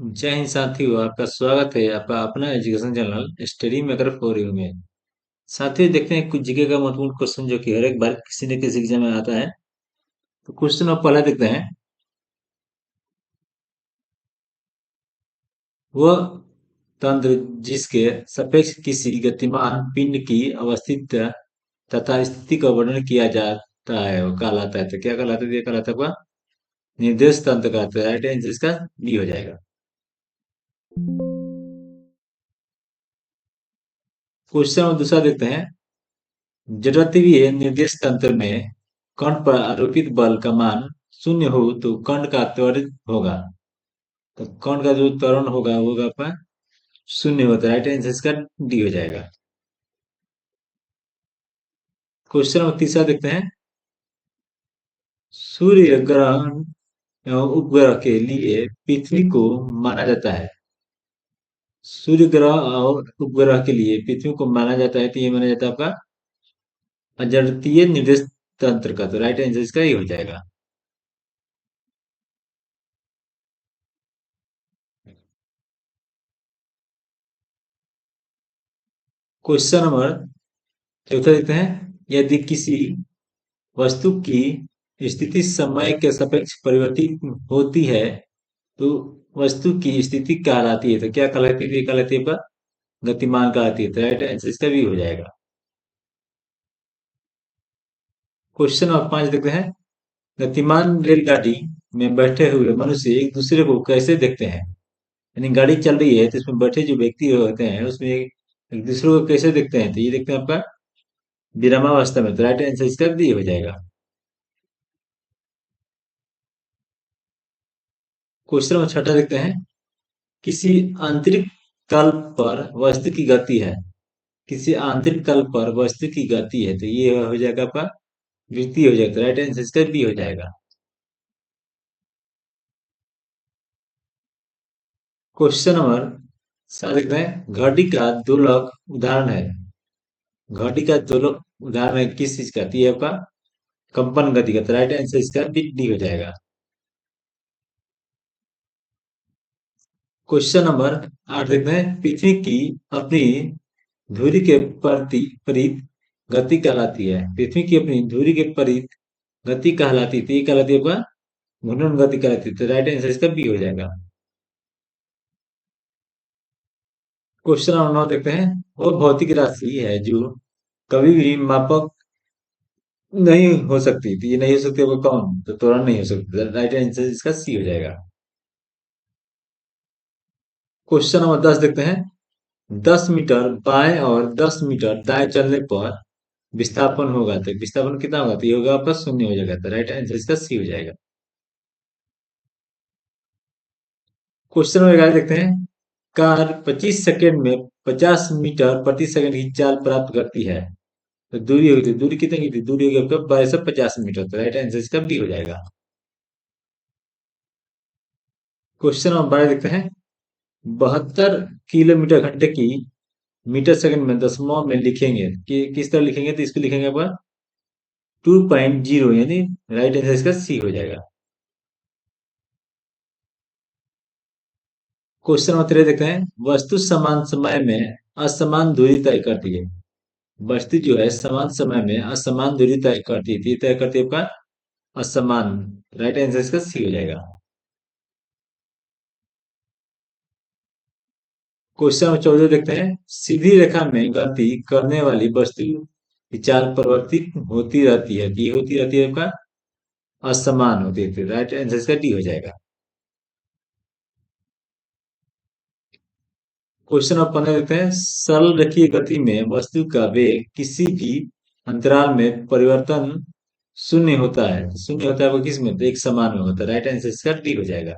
जय हिंद साथियों, आपका स्वागत है आपका अपना education channel study maker for you में। साथियों, देखते हैं कुछ जीके का महत्वपूर्ण क्वेश्चन जो कि हर एक बार किसी न किसी एग्जाम में आता है। तो क्वेश्चन आप पहला देखते हैं। वह तंत्र जिसके सापेक्ष किसी गतिमान पिंड की अवस्थित तथा स्थिति का वर्णन किया जाता है वो कहलाता है। तो क्या कहलाता है? ये कहलाता है आपका निर्देश तंत्र कहलाता है। राइट आंसर इसका बी हो जाएगा। क्वेश्चन नंबर दूसरा देखते हैं। जड़त्वीय निर्देश तंत्र में कण पर आरोपित बल का मान शून्य हो तो कण का त्वरण होगा। तो कण का जो त्वरण होगा वो होगा आपका शून्य होता है। राइट आंसर इसका डी हो जाएगा। क्वेश्चन नंबर तीसरा देखते हैं। सूर्य ग्रहण एवं उपग्रह के लिए पृथ्वी को माना जाता है। सूर्य ग्रह और उपग्रह के लिए पृथ्वी को माना जाता है, तो ये माना जाता है आपका अजड़तीय निर्देश तंत्र का। तो राइट आंसर इसका ये हो जाएगा। क्वेश्चन नंबर चौथा देखते हैं। यदि किसी वस्तु की स्थिति समय के सापेक्ष परिवर्तित होती है तो वस्तु की स्थिति कहलाती है। तो क्या कहलाती है? ये कहलाती है आपका गतिमान कहलाती है। तो राइट आंसर इसका भी हो जाएगा। क्वेश्चन नंबर 5 देखते हैं। गतिमान रेलगाड़ी में बैठे हुए मनुष्य एक दूसरे को कैसे देखते हैं? यानी गाड़ी चल रही है तो इसमें बैठे जो व्यक्ति होते हैं उसमें एक दूसरे को कैसे देखते हैं? तो ये देखते हैं आपका विरामावस्था में। तो राइट आंसर इसका भी हो जाएगा। क्वेश्चन नंबर छठा देखते हैं। किसी आंतरिक तल पर वस्तु की गति है। किसी आंतरिक तल पर वस्तु की गति है, तो ये हो जाएगा आपका वृत्तीय हो जाएगा। राइट आंसर इसका बी हो जाएगा। क्वेश्चन नंबर सात देखते हैं। घड़ी का दोलक उदाहरण है। घड़ी का दोलक उदाहरण है किस चीज का? तो ये आपका कंपन गति का। तो राइट आंसर इसका बी डी हो जाएगा। क्वेश्चन नंबर आठ देखते हैं। पृथ्वी की अपनी धुरी के प्रति परित गति कहलाती है। पृथ्वी की अपनी धुरी के परित गति कहलाती थी, कहलाती है आपका घूर्णन गति कहलाती है। तो राइट आंसर इसका बी हो जाएगा। क्वेश्चन नंबर 9 देखते हैं। वो भौतिक राशि है जो कभी भी मापक नहीं हो सकती थी। ये नहीं हो सकती, वो कौन? तो त्वरण नहीं हो सकती। राइट आंसर इसका सी हो जाएगा। क्वेश्चन नंबर 10 देखते हैं। 10 मीटर बाएं और 10 मीटर दाएं चलने पर विस्थापन होगा। तो विस्थापन कितना होगा? तो ये होगा आपका शून्य हो जाएगा। तो राइट आंसर इसका सी हो जाएगा। क्वेश्चन नंबर 11 देखते हैं। कार 25 सेकेंड में 50 मीटर प्रति सेकंड की चाल प्राप्त करती है। तो दूरी होगी, तो दूरी कितनी की थी? दूरी होगी आपका 2250 मीटर। तो राइट आंसर इसका बी हो जाएगा। क्वेश्चन नंबर 12 देखते हैं। 72 किलोमीटर घंटे की मीटर सेकंड में दशमलव में लिखेंगे कि किस तरह लिखेंगे? तो इसको लिखेंगे अपन 2.0, यानी राइट आंसर इसका सी हो जाएगा। क्वेश्चन नंबर 13 देखते हैं। वस्तु समान समय में असमान दूरी तय करती है। वस्तु जो है समान समय में असमान दूरी तय करती थी, तय करती है आपका असमान। राइट आंसर इसका सी हो जाएगा। क्वेश्चन नंबर 14 देखते हैं। सीधी रेखा में गति करने वाली वस्तु की चाल परिवर्तित होती रहती है। ये होती रहती है आपका असमान होती है। राइट आंसर इसका डी हो जाएगा। क्वेश्चन नंबर 15 देखते हैं। सरल रेखीय गति में वस्तु का वेग किसी भी अंतराल में परिवर्तन शून्य होता है। शून्य होता है वो किस में? तो एक समान में होता है। राइट आंसर इसका डी हो जाएगा।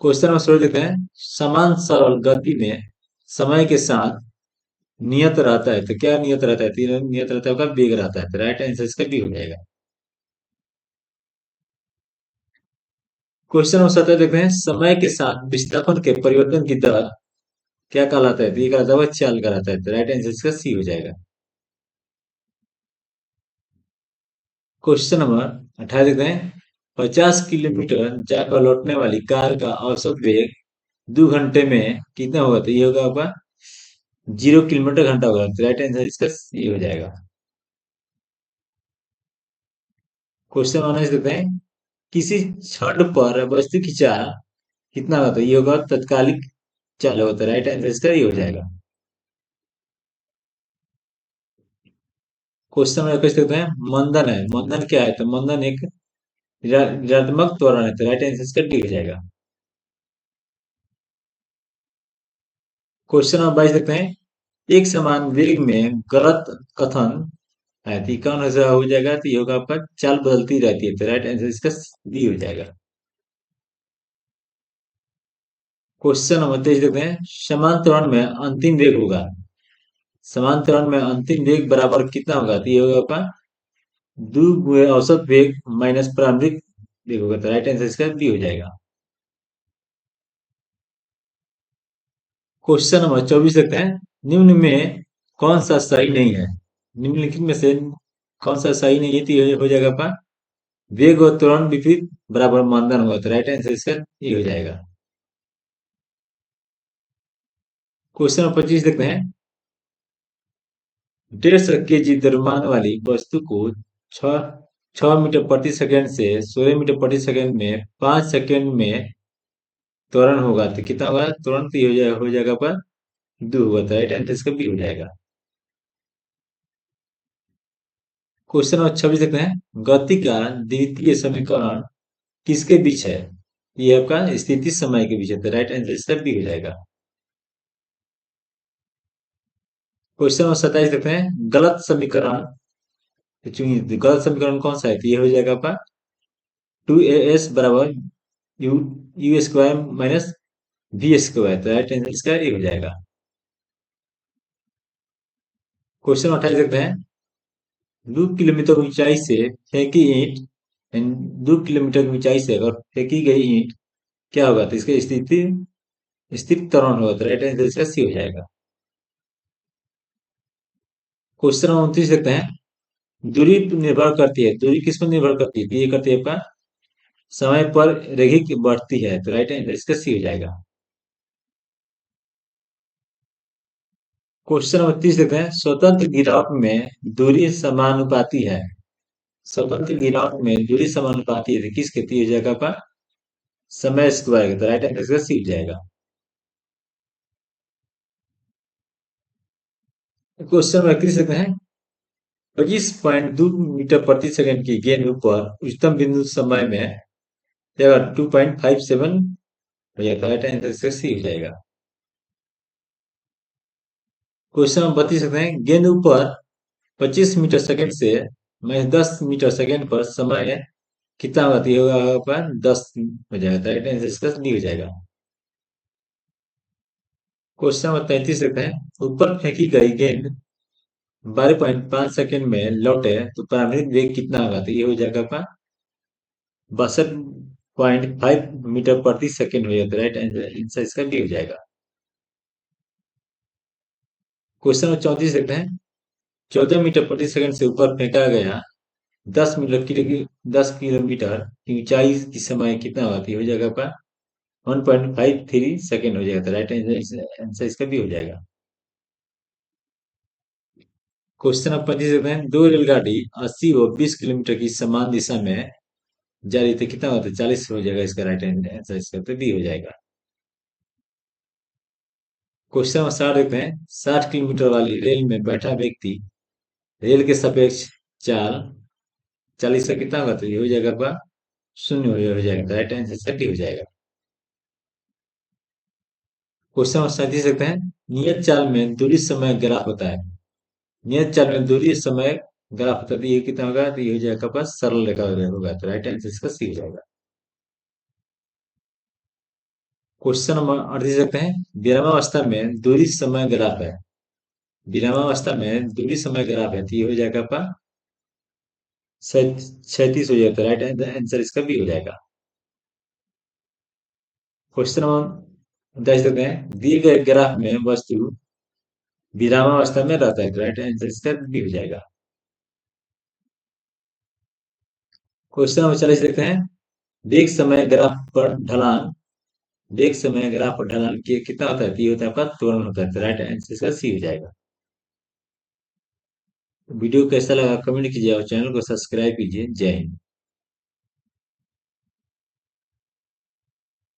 क्वेश्चन नंबर 16 देखते हैं। समान सरल गति में समय के साथ नियत रहता है। तो क्या नियत रहता है? तीन नियत रहता है आपका वेग रहता है। तो राइट आंसर इसका डी हो जाएगा। क्वेश्चन नंबर 17 देखते हैं। समय के साथ विस्थापन के परिवर्तन की दर क्या कहलाता है? तो ये कहलाता है वह चाल कहलाता है। तो राइट आंसर इसका सी हो जाएगा। क्वेश्चन नंबर 18 देखते हैं। 50 किलोमीटर जाकर लौटने वाली कार का औसत वेग 2 घंटे में कितना होगा? तो ये होगा आपका 0 किलोमीटर घंटा होगा। तो राइट आंसर इसका ये हो जाएगा। क्वेश्चन आने से देखते हैं, किसी छड़ पर वस्तु की चाल कितना होता है? ये होगा तत्कालिक चाल होता है। राइट आंसर इसका ये हो जाएगा। क्वेश्चन में कैसे देखते हैं, मंदन है, मंदन क्या है? तो मंदन एक ऋणात्मक त्वरण है। तो राइट आंसर इसका डी हो जाएगा। क्वेश्चन नंबर 22 देखते हैं, एक समान वेग में गलत कथन है तो ये कौन हो जाएगा? तो ये होगा आपका चाल बदलती रहती है। तो राइट आंसर इसका डी हो जाएगा। क्वेश्चन नंबर 23 देखते हैं, समान त्वरण में अंतिम वेग होगा, समान त्वरण में अंतिम वेग बराबर कितना होगा? तो ये होगा आपका दो गुणे औसत वेग माइनस प्रारंभिक वेग होगा। तो राइट आंसर इसका बी हो जाएगा। क्वेश्चन नंबर 24 देखते हैं, निम्न में कौन सा सही नहीं है? निम्नलिखित में से कौन सा सही नहीं है? तो ये हो जाएगा आपका वेग और त्वरण विपरीत बराबर मंदन होगा। तो राइट आंसर इसका ये हो जाएगा। क्वेश्चन नंबर 25 देखते हैं, 150 kg द्रव्यमान वाली वस्तु को छह 6 मीटर प्रति सेकंड से 16 मीटर प्रति सेकंड में 5 सेकंड में त्वरण होगा। तो कितना होगा त्वरण? तो ये हो जाएगा आपका 2 होगा। तो राइट आंसर इसका बी हो जाएगा। क्वेश्चन नंबर 26 देखते हैं, गति का द्वितीय समीकरण किसके बीच है? ये आपका स्थिति समय के बीच है। तो राइट आंसर इसका बी हो जाएगा। क्वेश्चन नंबर 27 देखते हैं, गलत समीकरण चुनिए। गलत समीकरण कौन सा है? तो ये हो जाएगा आपका 2as बराबर u u square minus v square. तो राइट आंसर इसका ये हो जाएगा। क्वेश्चन 28 देखते हैं, 2 किलोमीटर ऊंचाई से फेंकी ईंट, 2 किलोमीटर की ऊंचाई से अगर फेंकी गई ईंट क्या होगा? तो इसका स्थिति स्थिर त्वरण होगा। तो राइट आंसर इसका सी हो जाएगा। क्वेश्चन नंबर 29 देखते हैं, दूरी पर निर्भर करती है, दूरी किस पर निर्भर करती है? तो ये करती है आपका समय पर रैखिक बढ़ती है। तो राइट आंसर इसका सी हो जाएगा। क्वेश्चन नंबर 30 देखते हैं, स्वतंत्र गिराव में दूरी समानुपाती है, स्वतंत्र गिराव में दूरी समानुपाती है तो किस खेती हो जाएगा आपका समय स्क्वायर। तो राइट आंसर इसका सी हो जाएगा। क्वेश्चन नंबर 31 देखते हैं, 25.2 मीटर प्रति सेकंड की गेंद ऊपर उच्चतम बिंदु समय में 2.57 हो जाएगा। राइट आंसर इसका सी हो जाएगा। क्वेश्चन नंबर 32 देखते हैं, गेंद ऊपर 25 मीटर सेकंड से मैं 10 मीटर सेकंड पर समय कितना होगा? तो ये होगा आपका 10 हो जाएगा। राइट आंसर इसका डी हो जाएगा। क्वेश्चन नंबर 33 देखते हैं, ऊपर फेंकी गई गेंद 12.5 सेकंड में लौटे तो प्रारंभिक वेग कितना होगा? तो ये हो जाएगा आपका 62.5 मीटर प्रति सेकंड हो जाता है। राइट आंसर इसका डी हो जाएगा। क्वेश्चन नंबर 34 देखते हैं, 14 मीटर प्रति सेकंड से ऊपर फेंका गया 10 किलोमीटर की ऊंचाई की समय कितना होगा? तो ये हो जाएगा आपका 1.53 सेकंड हो जाएगा। तो राइट आंसर इसका भी हो जाएगा। क्वेश्चन नंबर 25 देखते हैं, दो रेलगाड़ी 80 और 20 किलोमीटर की समान दिशा में जा रही थी, कितना होता है? 40 हो जाएगा इसका। राइट आंसर इसका तो बी हो जाएगा। क्वेश्चन नंबर 60 देखते हैं, 60 किलोमीटर वाली रेल में बैठा व्यक्ति रेल के सापेक्ष चाल 40 का कितना होगा? तो ये हो जाएगा आपका शून्य हो जाएगा। राइट आंसर इसका डी हो जाएगा। क्वेश्चन नंबर 37 देखते हैं, नियत चाल में दूरी समय ग्राफ होता है, नियत चाल में दूरी समय ग्राफ होता है तो ये कितना होगा? तो ये हो जाएगा आपका सरल रेखा होगा। तो राइट आंसर इसका सी हो जाएगा। क्वेश्चन नंबर 38 देखते हैं, विरामावस्था में दूरी समय ग्राफ है, विरामावस्था में दूरी समय ग्राफ है तो ये हो जाएगा आपका 37 हो जाएगा। राइट आंसर इसका भी हो जाएगा। क्वेश्चन नंबर 10 देखते हैं, दिए गए ग्राफ में वस्तु विरामावस्था में रहता है। राइट आंसर इसका भी हो जाएगा। क्वेश्चन नंबर 40 देखते हैं, देख समय ग्राफ पर ढलान देख समय ग्राफ पर ढलान कितना होता है? ये होता है आपका त्वरण होता है। राइट आंसर इसका सी हो जाएगा। वीडियो कैसा लगा कमेंट कीजिए और चैनल को सब्सक्राइब कीजिए। जय हिंद।